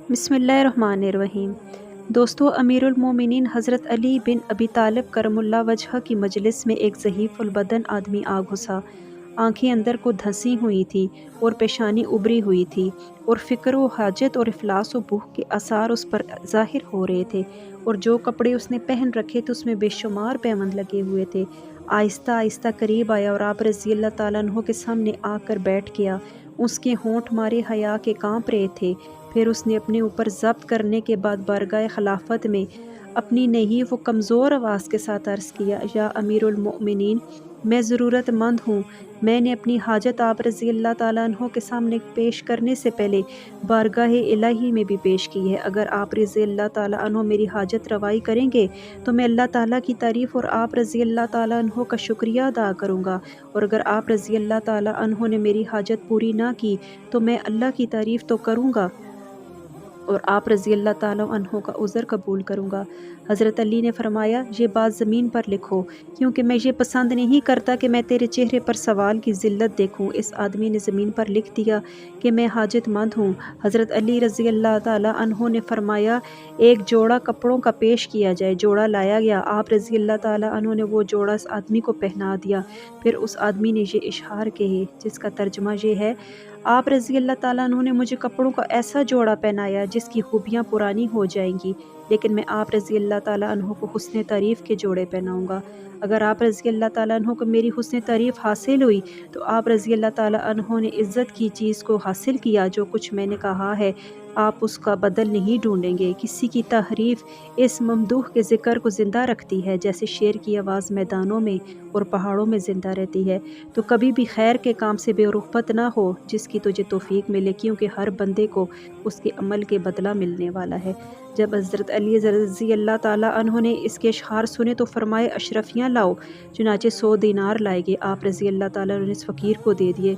بسم اللہ الرحمن الرحیم۔ دوستو، امیر المومنین حضرت علی بن ابی طالب کرم اللہ وجہہ کی مجلس میں ایک ضعیف البدن آدمی آ گھسا۔ آنکھیں اندر کو دھنسی ہوئی تھی اور پیشانی ابری ہوئی تھی، اور فکر و حاجت اور افلاس و بھوک کے آثار اس پر ظاہر ہو رہے تھے، اور جو کپڑے اس نے پہن رکھے تھے اس میں بے شمار پیوند لگے ہوئے تھے۔ آہستہ آہستہ قریب آیا اور آپ رضی اللہ تعالیٰ عنہ کے سامنے آ کر بیٹھ گیا۔ اس کے ہونٹ مارے حیا کے کانپ رہے تھے۔ پھر اس نے اپنے اوپر ضبط کرنے کے بعد بارگاہ خلافت میں اپنی نحیف و کمزور آواز کے ساتھ عرض کیا، یا امیر المؤمنین، میں ضرورت مند ہوں۔ میں نے اپنی حاجت آپ رضی اللہ تعالیٰ عنہ کے سامنے پیش کرنے سے پہلے بارگاہ الہی میں بھی پیش کی ہے۔ اگر آپ رضی اللہ تعالیٰ عنہ میری حاجت روائی کریں گے تو میں اللہ تعالیٰ کی تعریف اور آپ رضی اللہ تعالیٰ عنہ کا شکریہ ادا کروں گا، اور اگر آپ رضی اللہ تعالیٰ عنہ نے میری حاجت پوری نہ کی تو میں اللہ کی تعریف تو کروں گا اور آپ رضی اللہ تعالیٰ عنہ کا عذر قبول کروں گا۔ حضرت علی نے فرمایا، یہ بات زمین پر لکھو، کیونکہ میں یہ پسند نہیں کرتا کہ میں تیرے چہرے پر سوال کی ذلت دیکھوں۔ اس آدمی نے زمین پر لکھ دیا کہ میں حاجت مند ہوں۔ حضرت علی رضی اللہ تعالیٰ عنہ نے فرمایا، ایک جوڑا کپڑوں کا پیش کیا جائے۔ جوڑا لایا گیا۔ آپ رضی اللہ تعالیٰ عنہ نے وہ جوڑا اس آدمی کو پہنا دیا۔ پھر اس آدمی نے یہ اشعار کہے، جس کا ترجمہ یہ ہے: آپ رضی اللہ تعالیٰ عنہ نے مجھے کپڑوں کا ایسا جوڑا پہنایا جس کی خوبیاں پرانی ہو جائیں گی، لیکن میں آپ رضی اللہ تعالیٰ عنہ کو حسن تعریف کے جوڑے پہناؤں گا۔ اگر آپ رضی اللہ تعالیٰ عنہ کو میری حسن تعریف حاصل ہوئی تو آپ رضی اللہ تعالیٰ عنہ نے عزت کی چیز کو حاصل کیا۔ جو کچھ میں نے کہا ہے آپ اس کا بدل نہیں ڈھونڈیں گے۔ کسی کی تعریف اس ممدوح کے ذکر کو زندہ رکھتی ہے، جیسے شیر کی آواز میدانوں میں اور پہاڑوں میں زندہ رہتی ہے۔ تو کبھی بھی خیر کے کام سے بے رغبت نہ ہو جس کی تجھے توفیق ملے، کیونکہ ہر بندے کو اس کے عمل کے بدلہ ملنے والا ہے۔ جب حضرت علی رضی اللہ تعالیٰ عنہ نے اس کے اشعار سنے تو فرمائے، اشرفیاں لاؤ۔ چنانچہ 100 دینار لائے گئے۔ آپ رضی اللہ تعالیٰ عنہ نے اس فقیر کو دے دیے۔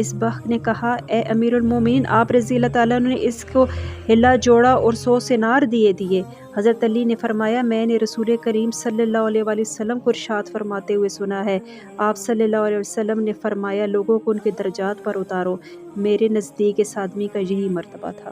اس بخت نے کہا، اے امیر المومنین، آپ رضی اللہ تعالیٰ عنہ نے اس کو ہلا جوڑا اور 100 دینار دیے۔ حضرت علی نے فرمایا، میں نے رسول کریم صلی اللہ علیہ وآلہ وسلم کو ارشاد فرماتے ہوئے سنا ہے۔ آپ صلی اللہ علیہ وسلم نے فرمایا، لوگوں کو ان کے درجات پر اتارو۔ میرے نزدیک اس آدمی کا یہی مرتبہ تھا۔